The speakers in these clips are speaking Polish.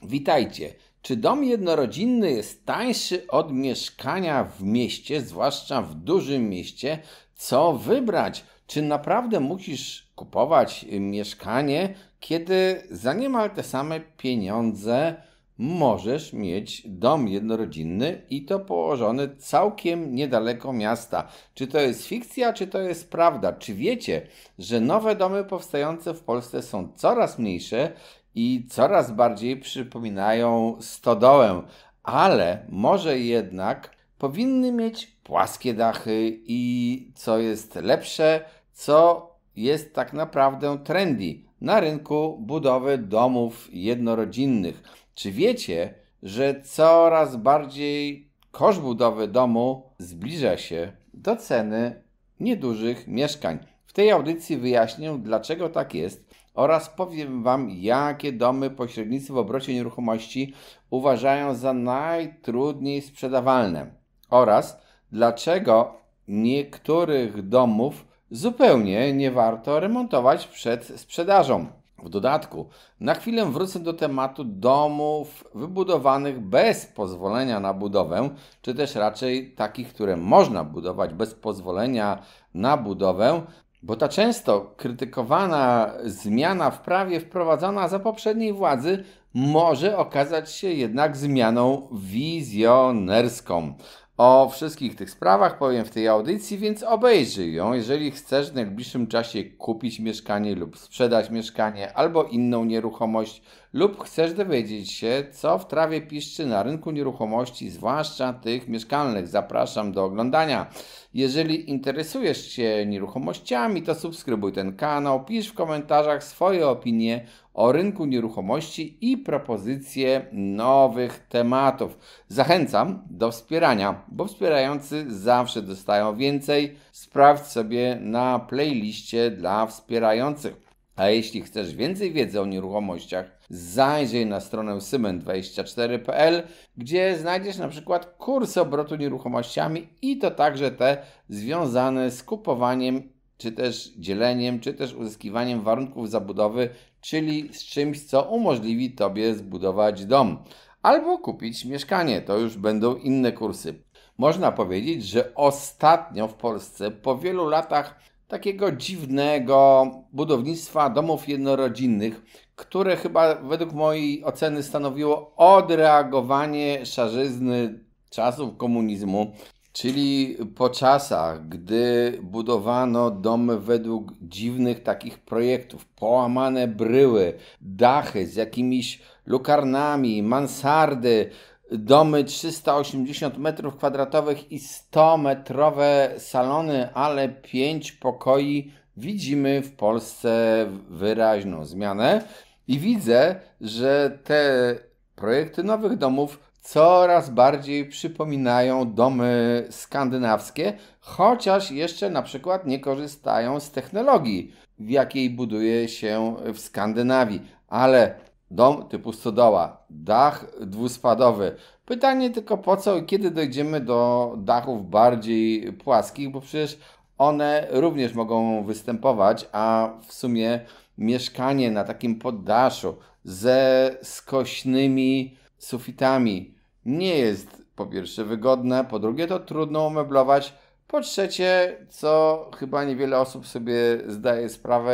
Witajcie. Czy dom jednorodzinny jest tańszy od mieszkania w mieście, zwłaszcza w dużym mieście? Co wybrać? Czy naprawdę musisz kupować mieszkanie, kiedy za niemal te same pieniądze możesz mieć dom jednorodzinny i to położony całkiem niedaleko miasta? Czy to jest fikcja, czy to jest prawda? Czy wiecie, że nowe domy powstające w Polsce są coraz mniejsze i coraz bardziej przypominają stodołę, ale może jednak powinny mieć płaskie dachy i co jest lepsze, co jest tak naprawdę trendy na rynku budowy domów jednorodzinnych. Czy wiecie, że coraz bardziej koszt budowy domu zbliża się do ceny niedużych mieszkań? W tej audycji wyjaśnię, dlaczego tak jest oraz powiem Wam, jakie domy pośrednicy w obrocie nieruchomości uważają za najtrudniej sprzedawalne oraz dlaczego niektórych domów zupełnie nie warto remontować przed sprzedażą. W dodatku, na chwilę wrócę do tematu domów wybudowanych bez pozwolenia na budowę, czy też raczej takich, które można budować bez pozwolenia na budowę, bo ta często krytykowana zmiana w prawie wprowadzona za poprzedniej władzy może okazać się jednak zmianą wizjonerską. O wszystkich tych sprawach powiem w tej audycji, więc obejrzyj ją, jeżeli chcesz w najbliższym czasie kupić mieszkanie lub sprzedać mieszkanie albo inną nieruchomość lub chcesz dowiedzieć się, co w trawie piszczy na rynku nieruchomości, zwłaszcza tych mieszkalnych. Zapraszam do oglądania. Jeżeli interesujesz się nieruchomościami, to subskrybuj ten kanał, pisz w komentarzach swoje opinie o rynku nieruchomości i propozycje nowych tematów. Zachęcam do wspierania, bo wspierający zawsze dostają więcej. Sprawdź sobie na playliście dla wspierających. A jeśli chcesz więcej wiedzy o nieruchomościach, zajrzyj na stronę symen24.pl, gdzie znajdziesz na przykład kursy obrotu nieruchomościami i to także te związane z kupowaniem, czy też dzieleniem, czy też uzyskiwaniem warunków zabudowy, czyli z czymś, co umożliwi Tobie zbudować dom. Albo kupić mieszkanie, to już będą inne kursy. Można powiedzieć, że ostatnio w Polsce po wielu latach takiego dziwnego budownictwa domów jednorodzinnych, które chyba według mojej oceny stanowiło odreagowanie szarzyzny czasów komunizmu, czyli po czasach, gdy budowano domy według dziwnych takich projektów, połamane bryły, dachy z jakimiś lukarnami, mansardy, domy 380 m² i 100-metrowe salony, ale 5 pokoi, widzimy w Polsce wyraźną zmianę i widzę, że te projekty nowych domów coraz bardziej przypominają domy skandynawskie, chociaż jeszcze na przykład nie korzystają z technologii, w jakiej buduje się w Skandynawii, ale dom typu stodoła, dach dwuspadowy. Pytanie tylko po co i kiedy dojdziemy do dachów bardziej płaskich, bo przecież one również mogą występować, a w sumie mieszkanie na takim poddaszu ze skośnymi sufitami nie jest po pierwsze wygodne, po drugie to trudno umeblować, po trzecie, co chyba niewiele osób sobie zdaje sprawę,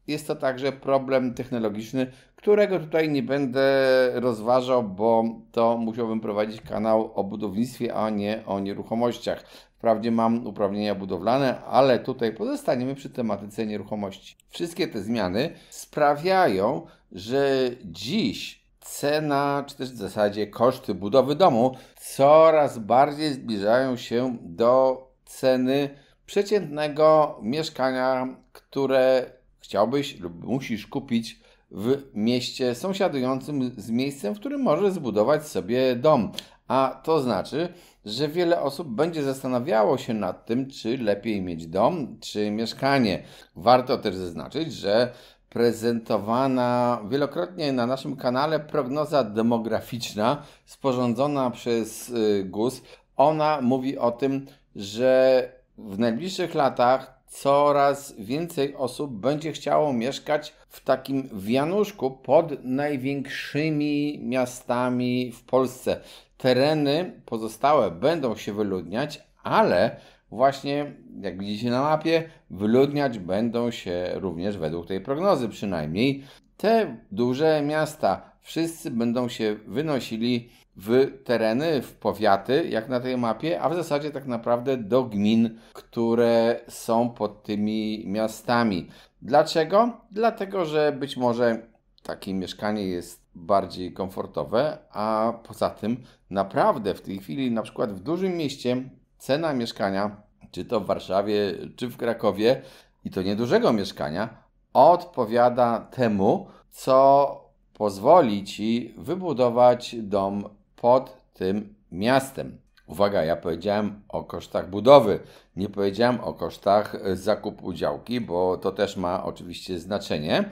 jest to także problem technologiczny, którego tutaj nie będę rozważał, bo to musiałbym prowadzić kanał o budownictwie, a nie o nieruchomościach. Wprawdzie mam uprawnienia budowlane, ale tutaj pozostaniemy przy tematyce nieruchomości. Wszystkie te zmiany sprawiają, że dziś cena, czy też w zasadzie koszty budowy domu coraz bardziej zbliżają się do ceny przeciętnego mieszkania, które chciałbyś lub musisz kupić w mieście sąsiadującym z miejscem, w którym możesz zbudować sobie dom. A to znaczy, że wiele osób będzie zastanawiało się nad tym, czy lepiej mieć dom, czy mieszkanie. Warto też zaznaczyć, że prezentowana wielokrotnie na naszym kanale prognoza demograficzna sporządzona przez GUS, ona mówi o tym, że w najbliższych latach coraz więcej osób będzie chciało mieszkać w takim wianuszku pod największymi miastami w Polsce. Tereny pozostałe będą się wyludniać, ale właśnie, jak widzicie na mapie, wyludniać będą się również, według tej prognozy przynajmniej, te duże miasta. Wszyscy będą się wynosili w tereny, w powiaty, jak na tej mapie, a w zasadzie tak naprawdę do gmin, które są pod tymi miastami. Dlaczego? Dlatego, że być może takie mieszkanie jest bardziej komfortowe, a poza tym naprawdę w tej chwili, na przykład w dużym mieście, cena mieszkania, czy to w Warszawie, czy w Krakowie, i to niedużego mieszkania, odpowiada temu, co pozwoli Ci wybudować dom pod tym miastem. Uwaga, ja powiedziałem o kosztach budowy, nie powiedziałem o kosztach zakupu działki, bo to też ma oczywiście znaczenie,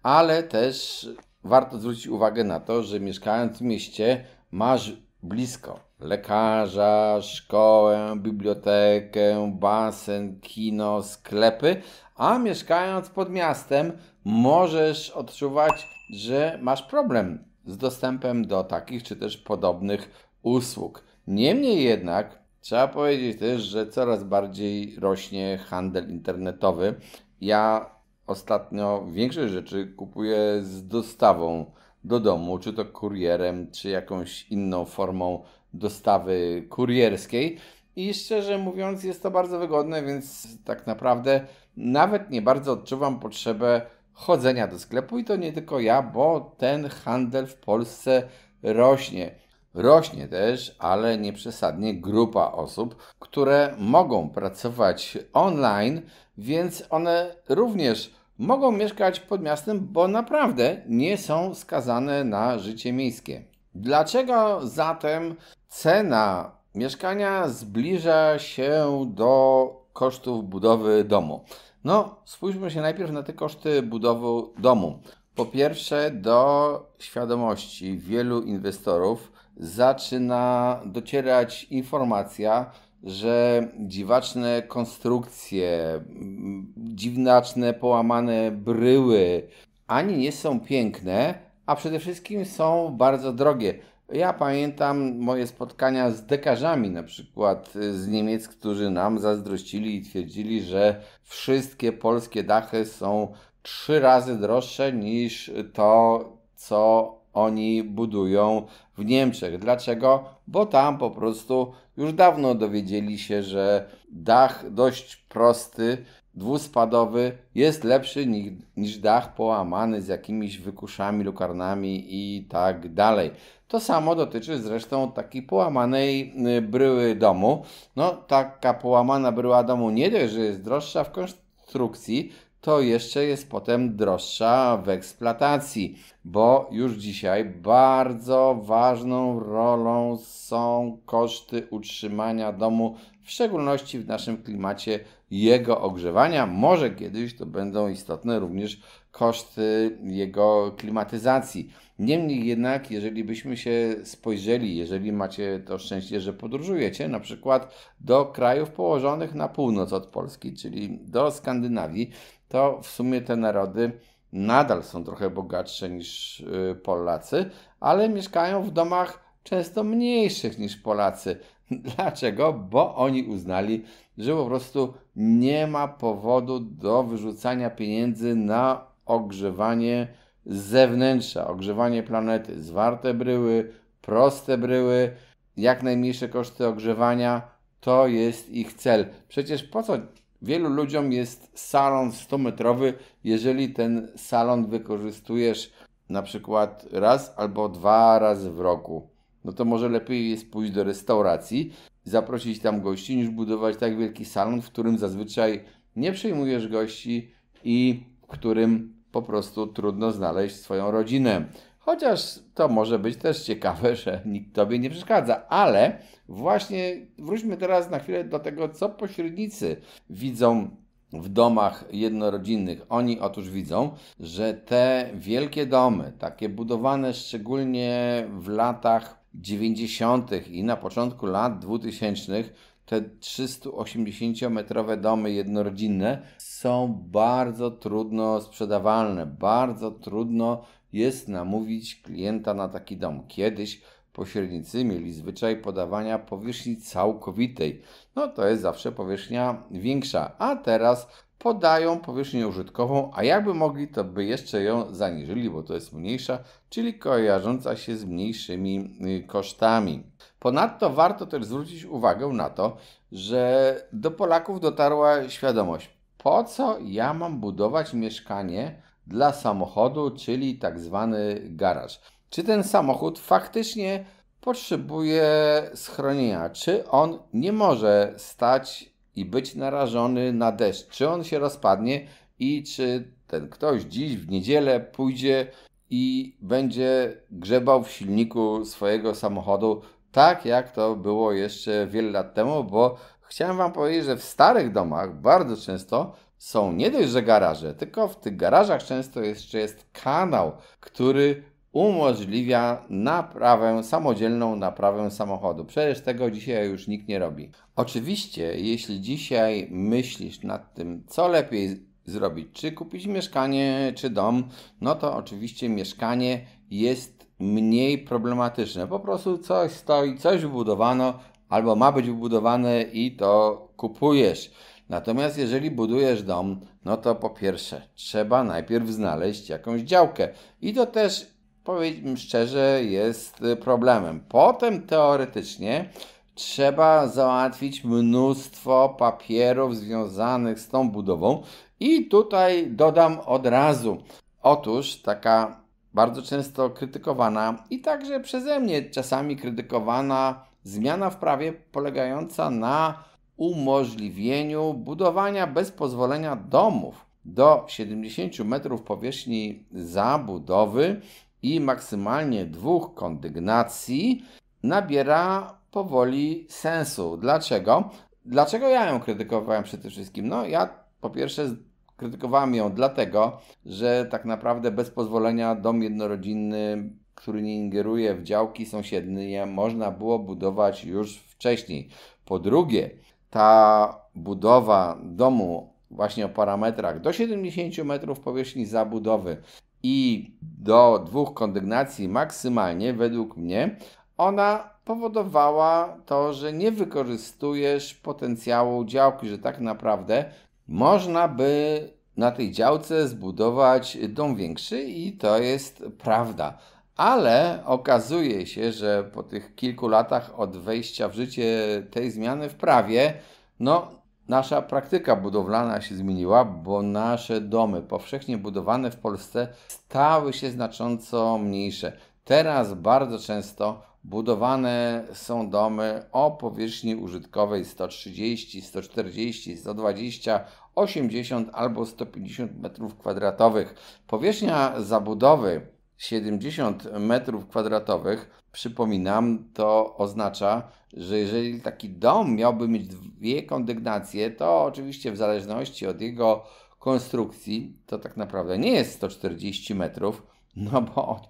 ale też warto zwrócić uwagę na to, że mieszkając w mieście masz blisko lekarza, szkołę, bibliotekę, basen, kino, sklepy, a mieszkając pod miastem możesz odczuwać, że masz problem z dostępem do takich czy też podobnych usług. Niemniej jednak trzeba powiedzieć też, że coraz bardziej rośnie handel internetowy. Ja ostatnio większość rzeczy kupuję z dostawą do domu, czy to kurierem, czy jakąś inną formą dostawy kurierskiej. I szczerze mówiąc, jest to bardzo wygodne, więc tak naprawdę nawet nie bardzo odczuwam potrzebę chodzenia do sklepu i to nie tylko ja, bo ten handel w Polsce rośnie. Rośnie też, ale nie przesadnie, grupa osób, które mogą pracować online, więc one również mogą mieszkać pod miastem, bo naprawdę nie są skazane na życie miejskie. Dlaczego zatem cena mieszkania zbliża się do kosztów budowy domu? No, spójrzmy się najpierw na te koszty budowy domu. Po pierwsze, do świadomości wielu inwestorów zaczyna docierać informacja, że dziwaczne konstrukcje, dziwnaczne, połamane bryły ani nie są piękne, a przede wszystkim są bardzo drogie. Ja pamiętam moje spotkania z dekarzami, na przykład z Niemiec, którzy nam zazdrościli i twierdzili, że wszystkie polskie dachy są 3 razy droższe niż to, co oni budują w Niemczech. Dlaczego? Bo tam po prostu już dawno dowiedzieli się, że dach dość prosty, dwuspadowy jest lepszy niż dach połamany z jakimiś wykuszami, lukarnami i tak dalej. To samo dotyczy zresztą takiej połamanej bryły domu. No, taka połamana bryła domu nie dość, że jest droższa w konstrukcji, to jeszcze jest potem droższa w eksploatacji, bo już dzisiaj bardzo ważną rolą są koszty utrzymania domu, w szczególności w naszym klimacie jego ogrzewania. Może kiedyś to będą istotne również koszty jego klimatyzacji. Niemniej jednak, jeżeli byśmy się spojrzeli, jeżeli macie to szczęście, że podróżujecie, na przykład do krajów położonych na północ od Polski, czyli do Skandynawii, to w sumie te narody nadal są trochę bogatsze niż Polacy, ale mieszkają w domach często mniejszych niż Polacy. Dlaczego? Bo oni uznali, że po prostu nie ma powodu do wyrzucania pieniędzy na ogrzewanie z zewnętrza, ogrzewanie planety. Zwarte bryły, proste bryły, jak najmniejsze koszty ogrzewania, to jest ich cel. Przecież po co wielu ludziom jest salon 100-metrowy, jeżeli ten salon wykorzystujesz na przykład raz albo 2 razy w roku? No to może lepiej jest pójść do restauracji, zaprosić tam gości, niż budować tak wielki salon, w którym zazwyczaj nie przyjmujesz gości i w którym po prostu trudno znaleźć swoją rodzinę. Chociaż to może być też ciekawe, że nikt Tobie nie przeszkadza, ale właśnie wróćmy teraz na chwilę do tego, co pośrednicy widzą w domach jednorodzinnych. Oni otóż widzą, że te wielkie domy, takie budowane szczególnie w latach 90. i na początku lat 2000, te 380-metrowe domy jednorodzinne są bardzo trudno sprzedawalne. Bardzo trudno jest namówić klienta na taki dom. Kiedyś pośrednicy mieli zwyczaj podawania powierzchni całkowitej. No to jest zawsze powierzchnia większa, a teraz podają powierzchnię użytkową, a jakby mogli, to by jeszcze ją zaniżyli, bo to jest mniejsza, czyli kojarząca się z mniejszymi kosztami. Ponadto warto też zwrócić uwagę na to, że do Polaków dotarła świadomość, po co ja mam budować mieszkanie dla samochodu, czyli tak zwany garaż. Czy ten samochód faktycznie potrzebuje schronienia? Czy on nie może stać i być narażony na deszcz? Czy on się rozpadnie i czy ten ktoś dziś w niedzielę pójdzie i będzie grzebał w silniku swojego samochodu, tak jak to było jeszcze wiele lat temu? Bo chciałem Wam powiedzieć, że w starych domach bardzo często są nie dość, że garaże, tylko w tych garażach często jeszcze jest kanał, który umożliwia samodzielną naprawę samochodu. Przecież tego dzisiaj już nikt nie robi. Oczywiście, jeśli dzisiaj myślisz nad tym, co lepiej zrobić, czy kupić mieszkanie, czy dom, no to oczywiście mieszkanie jest mniej problematyczne. Po prostu coś stoi, coś wybudowano, albo ma być wybudowane i to kupujesz. Natomiast jeżeli budujesz dom, no to po pierwsze trzeba najpierw znaleźć jakąś działkę i to też, powiedzmy szczerze, jest problemem. Potem teoretycznie trzeba załatwić mnóstwo papierów związanych z tą budową i tutaj dodam od razu. Otóż taka bardzo często krytykowana i także przeze mnie czasami krytykowana zmiana w prawie polegająca na umożliwieniu budowania bez pozwolenia domów do 70 metrów powierzchni zabudowy i maksymalnie 2 kondygnacji nabiera powoli sensu. Dlaczego? Dlaczego ja ją krytykowałem przede wszystkim? No ja po pierwsze krytykowałem ją dlatego, że tak naprawdę bez pozwolenia dom jednorodzinny, który nie ingeruje w działki sąsiednie, można było budować już wcześniej. Po drugie, ta budowa domu właśnie o parametrach do 70 metrów powierzchni zabudowy i do 2 kondygnacji maksymalnie, według mnie, ona powodowała to, że nie wykorzystujesz potencjału działki, że tak naprawdę można by na tej działce zbudować dom większy i to jest prawda. Ale okazuje się, że po tych kilku latach od wejścia w życie tej zmiany w prawie, no nasza praktyka budowlana się zmieniła, bo nasze domy powszechnie budowane w Polsce stały się znacząco mniejsze. Teraz bardzo często budowane są domy o powierzchni użytkowej 130, 140, 120, 80 albo 150 m2. Powierzchnia zabudowy 70 m2, przypominam, to oznacza, że jeżeli taki dom miałby mieć 2 kondygnacje, to oczywiście w zależności od jego konstrukcji to tak naprawdę nie jest 140 metrów, no bo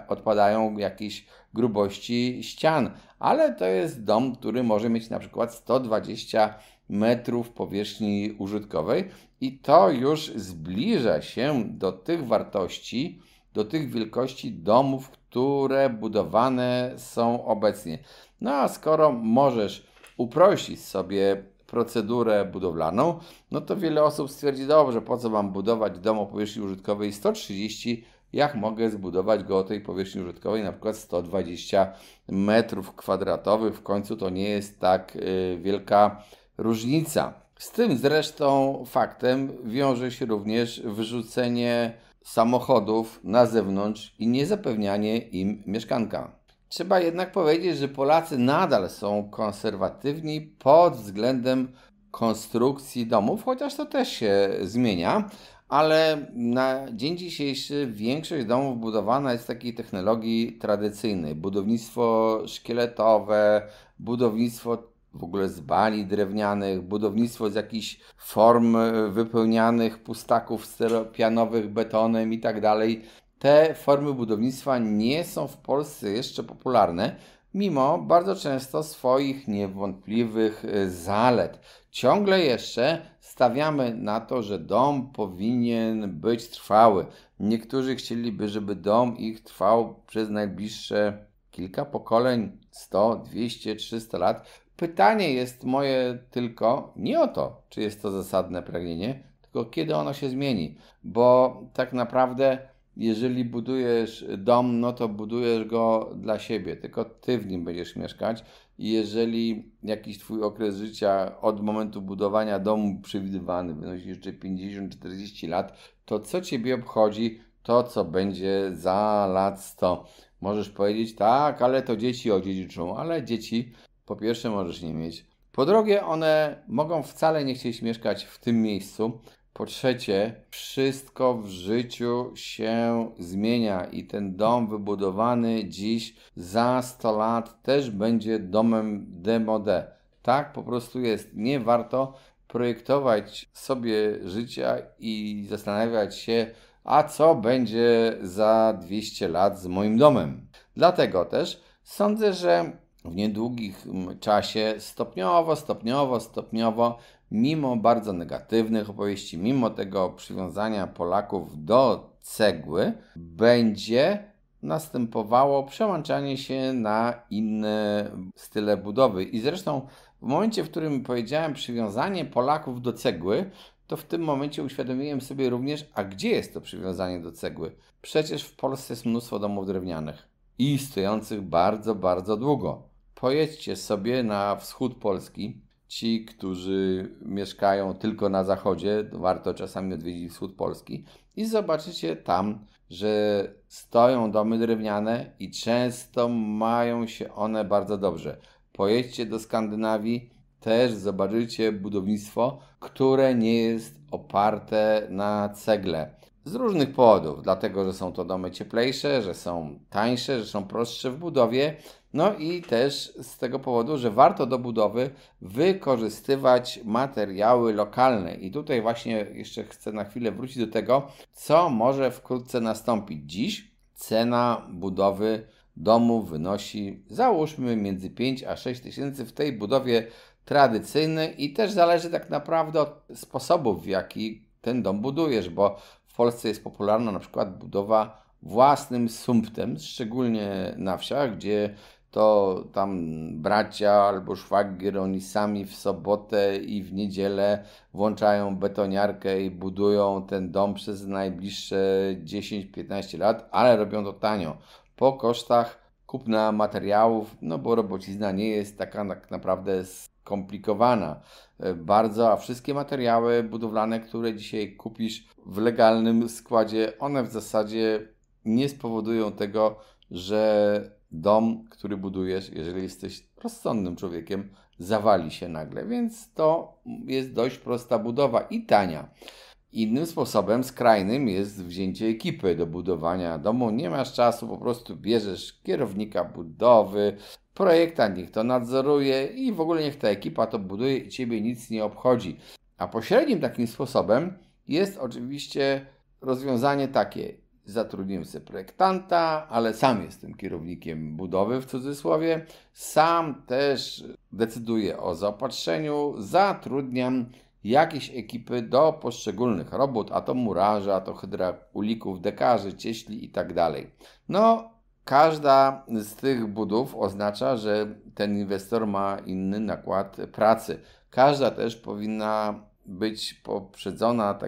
odpadają jakieś grubości ścian, ale to jest dom, który może mieć na przykład 120 metrów powierzchni użytkowej i to już zbliża się do tych wartości, do tych wielkości domów, które budowane są obecnie. No a skoro możesz uprościć sobie procedurę budowlaną, no to wiele osób stwierdzi, dobrze, po co mam budować dom o powierzchni użytkowej 130, jak mogę zbudować go o tej powierzchni użytkowej na przykład 120 metrów kwadratowych. W końcu to nie jest tak wielka różnica. Z tym zresztą faktem wiąże się również wyrzucenie samochodów na zewnątrz i niezapewnianie im mieszkanka. Trzeba jednak powiedzieć, że Polacy nadal są konserwatywni pod względem konstrukcji domów, chociaż to też się zmienia, ale na dzień dzisiejszy większość domów budowana jest z takiej technologii tradycyjnej. Budownictwo szkieletowe, budownictwo w ogóle z bali drewnianych, budownictwo z jakichś form wypełnianych pustaków styropianowych betonem i tak dalej. Te formy budownictwa nie są w Polsce jeszcze popularne, mimo bardzo często swoich niewątpliwych zalet. Ciągle jeszcze stawiamy na to, że dom powinien być trwały. Niektórzy chcieliby, żeby dom ich trwał przez najbliższe kilka pokoleń, 100, 200, 300 lat. Pytanie jest moje tylko nie o to, czy jest to zasadne pragnienie, tylko kiedy ono się zmieni. Bo tak naprawdę, jeżeli budujesz dom, no to budujesz go dla siebie, tylko ty w nim będziesz mieszkać. I jeżeli jakiś twój okres życia od momentu budowania domu przewidywany wynosi jeszcze 50-40 lat, to co ciebie obchodzi to, co będzie za lat 100? Możesz powiedzieć, tak, ale to dzieci odziedziczą, ale dzieci po pierwsze możesz nie mieć. Po drugie, one mogą wcale nie chcieć mieszkać w tym miejscu. Po trzecie, wszystko w życiu się zmienia i ten dom wybudowany dziś za 100 lat też będzie domem demode. Tak po prostu jest. Nie warto projektować sobie życia i zastanawiać się, a co będzie za 200 lat z moim domem. Dlatego też sądzę, że w niedługim czasie stopniowo, mimo bardzo negatywnych opowieści, mimo tego przywiązania Polaków do cegły, będzie następowało przełączanie się na inne style budowy. I zresztą w momencie, w którym powiedziałem przywiązanie Polaków do cegły, to w tym momencie uświadomiłem sobie również, a gdzie jest to przywiązanie do cegły? Przecież w Polsce jest mnóstwo domów drewnianych i stojących bardzo, bardzo długo. Pojedźcie sobie na wschód Polski. Ci, którzy mieszkają tylko na zachodzie, warto czasami odwiedzić wschód Polski i zobaczycie tam, że stoją domy drewniane i często mają się one bardzo dobrze. Pojedźcie do Skandynawii, też zobaczycie budownictwo, które nie jest oparte na cegle. Z różnych powodów, dlatego że są to domy cieplejsze, że są tańsze, że są prostsze w budowie, no i też z tego powodu, że warto do budowy wykorzystywać materiały lokalne. I tutaj właśnie jeszcze chcę na chwilę wrócić do tego, co może wkrótce nastąpić. Dziś cena budowy domu wynosi, załóżmy, między 5 a 6 tysięcy w tej budowie tradycyjnej i też zależy tak naprawdę od sposobów, w jaki ten dom budujesz, bo w Polsce jest popularna na przykład budowa własnym sumptem, szczególnie na wsiach, gdzie to tam bracia albo szwagier, oni sami w sobotę i w niedzielę włączają betoniarkę i budują ten dom przez najbliższe 10-15 lat, ale robią to tanio, po kosztach kupna materiałów, no bo robocizna nie jest taka tak naprawdę skomplikowana bardzo, a wszystkie materiały budowlane, które dzisiaj kupisz w legalnym składzie, one w zasadzie nie spowodują tego, że dom, który budujesz, jeżeli jesteś rozsądnym człowiekiem, zawali się nagle, więc to jest dość prosta budowa i tania. Innym sposobem, skrajnym, jest wzięcie ekipy do budowania domu. Nie masz czasu, po prostu bierzesz kierownika budowy, projektant niech to nadzoruje i w ogóle niech ta ekipa to buduje i ciebie nic nie obchodzi. A pośrednim takim sposobem jest oczywiście rozwiązanie takie. Zatrudniłem sobie projektanta, ale sam jestem kierownikiem budowy w cudzysłowie. Sam też decyduję o zaopatrzeniu, zatrudniam jakieś ekipy do poszczególnych robót, a to murarze, a to hydraulików, dekarzy, cieśli i tak dalej. No, każda z tych budów oznacza, że ten inwestor ma inny nakład pracy. Każda też powinna być poprzedzona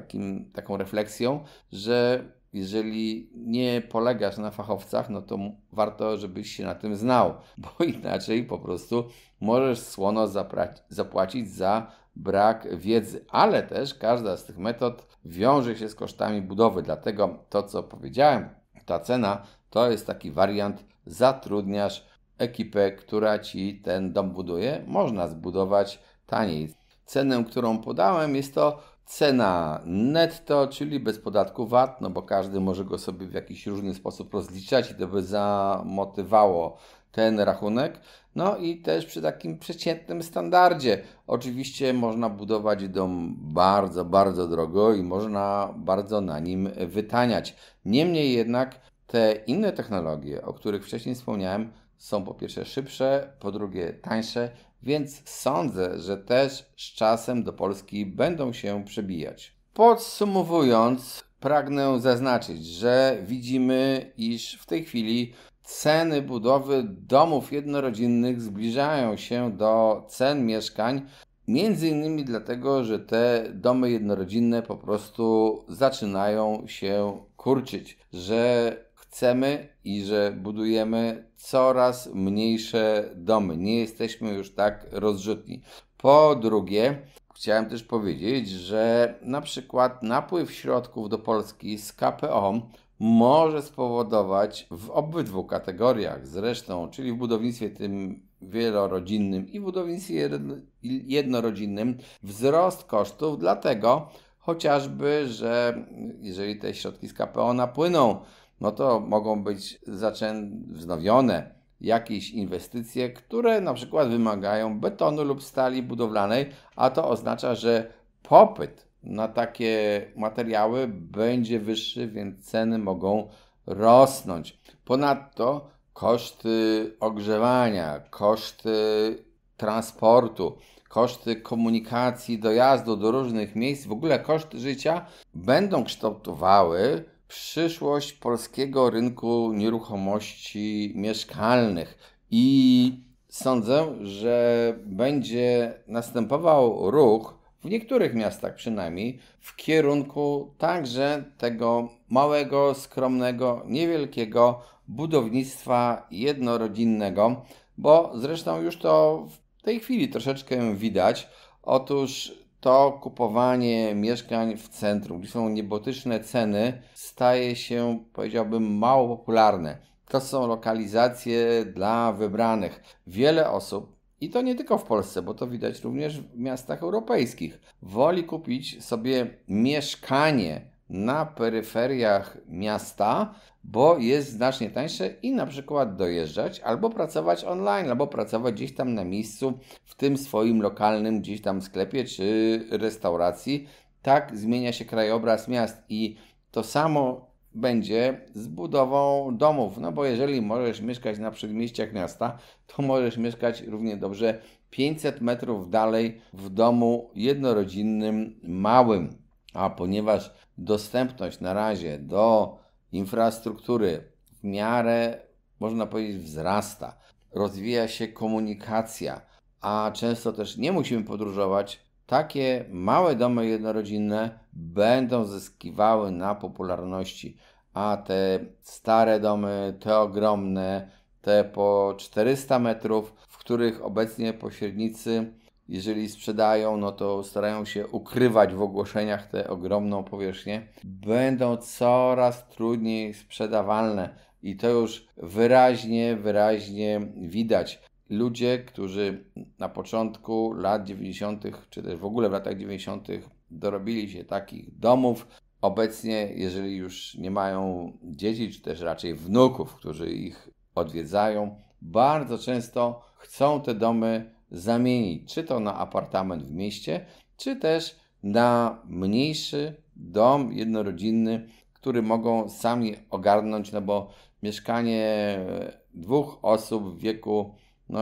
taką refleksją, że jeżeli nie polegasz na fachowcach, no to warto, żebyś się na tym znał, bo inaczej po prostu możesz słono zapłacić za brak wiedzy, ale też każda z tych metod wiąże się z kosztami budowy, dlatego to, co powiedziałem, ta cena to jest taki wariant, zatrudniasz ekipę, która ci ten dom buduje, można zbudować taniej. Cenę, którą podałem, jest to cena netto, czyli bez podatku VAT, no bo każdy może go sobie w jakiś różny sposób rozliczać i to by zamotywało ten rachunek. No i też przy takim przeciętnym standardzie. Oczywiście można budować dom bardzo, bardzo drogo i można bardzo na nim wytaniać. Niemniej jednak te inne technologie, o których wcześniej wspomniałem, są po pierwsze szybsze, po drugie tańsze, więc sądzę, że też z czasem do Polski będą się przebijać. Podsumowując, pragnę zaznaczyć, że widzimy, iż w tej chwili ceny budowy domów jednorodzinnych zbliżają się do cen mieszkań, między innymi dlatego, że te domy jednorodzinne po prostu zaczynają się kurczyć, że chcemy i że budujemy coraz mniejsze domy. Nie jesteśmy już tak rozrzutni. Po drugie, chciałem też powiedzieć, że na przykład napływ środków do Polski z KPO może spowodować w obydwu kategoriach zresztą, czyli w budownictwie tym wielorodzinnym i w budownictwie jednorodzinnym, wzrost kosztów, dlatego chociażby, że jeżeli te środki z KPO napłyną, no to mogą być wznowione jakieś inwestycje, które na przykład wymagają betonu lub stali budowlanej, a to oznacza, że popyt na takie materiały będzie wyższy, więc ceny mogą rosnąć. Ponadto koszty ogrzewania, koszty transportu, koszty komunikacji, dojazdu do różnych miejsc, w ogóle koszty życia będą kształtowały przyszłość polskiego rynku nieruchomości mieszkalnych. I sądzę, że będzie następował ruch, w niektórych miastach przynajmniej, w kierunku także tego małego, skromnego, niewielkiego budownictwa jednorodzinnego, bo zresztą już to w tej chwili troszeczkę widać. Otóż to kupowanie mieszkań w centrum, gdzie są niebotyczne ceny, staje się, powiedziałbym, mało popularne. To są lokalizacje dla wybranych. Wiele osób, i to nie tylko w Polsce, bo to widać również w miastach europejskich, woli kupić sobie mieszkanie na peryferiach miasta, bo jest znacznie tańsze i na przykład dojeżdżać albo pracować online, albo pracować gdzieś tam na miejscu, w tym swoim lokalnym gdzieś tam sklepie czy restauracji. Tak zmienia się krajobraz miast i to samo będzie z budową domów, no bo jeżeli możesz mieszkać na przedmieściach miasta, to możesz mieszkać równie dobrze 500 metrów dalej w domu jednorodzinnym małym, a ponieważ dostępność na razie do infrastruktury w miarę, można powiedzieć, wzrasta, rozwija się komunikacja, a często też nie musimy podróżować, takie małe domy jednorodzinne będą zyskiwały na popularności, a te stare domy, te ogromne, te po 400 metrów, w których obecnie pośrednicy, jeżeli sprzedają, no to starają się ukrywać w ogłoszeniach tę ogromną powierzchnię, będą coraz trudniej sprzedawalne i to już wyraźnie widać. Ludzie, którzy na początku lat 90., czy też w ogóle w latach 90. dorobili się takich domów, obecnie, jeżeli już nie mają dzieci, czy też raczej wnuków, którzy ich odwiedzają, bardzo często chcą te domy zamienić, czy to na apartament w mieście, czy też na mniejszy dom jednorodzinny, który mogą sami ogarnąć, no bo mieszkanie dwóch osób w wieku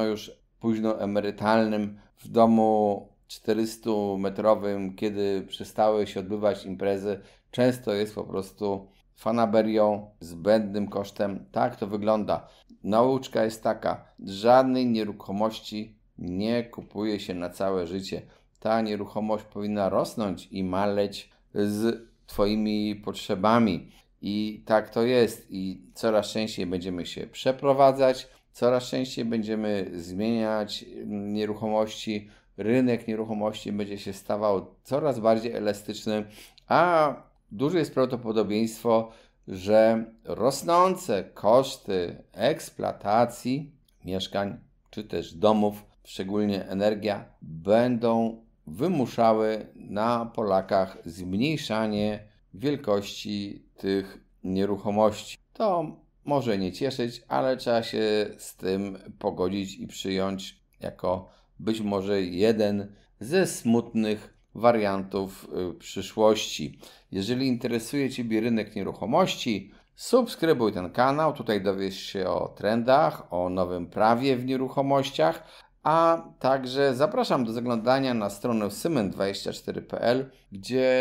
już późno emerytalnym w domu 400-metrowym, kiedy przestały się odbywać imprezy, często jest po prostu fanaberią, zbędnym kosztem. Tak to wygląda. Nauczka jest taka: żadnej nieruchomości nie kupuje się na całe życie. Ta nieruchomość powinna rosnąć i maleć z Twoimi potrzebami. I tak to jest. I coraz częściej będziemy się przeprowadzać, coraz częściej będziemy zmieniać nieruchomości. Rynek nieruchomości będzie się stawał coraz bardziej elastyczny, a duże jest prawdopodobieństwo, że rosnące koszty eksploatacji mieszkań czy też domów, szczególnie energia, będą wymuszały na Polakach zmniejszanie wielkości tych nieruchomości. To może nie cieszyć, ale trzeba się z tym pogodzić i przyjąć jako być może jeden ze smutnych wariantów przyszłości. Jeżeli interesuje Ciebie rynek nieruchomości, Subskrybuj ten kanał, tutaj dowiesz się o trendach, o nowym prawie w nieruchomościach, a także zapraszam do zaglądania na stronę symen24.pl, gdzie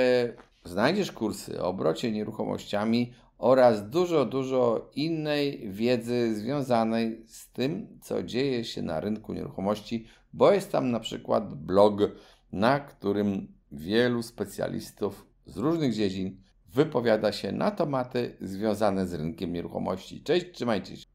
znajdziesz kursy o obrocie nieruchomościami oraz dużo innej wiedzy związanej z tym, co dzieje się na rynku nieruchomości, bo jest tam na przykład blog, na którym wielu specjalistów z różnych dziedzin wypowiada się na tematy związane z rynkiem nieruchomości. Cześć, trzymajcie się.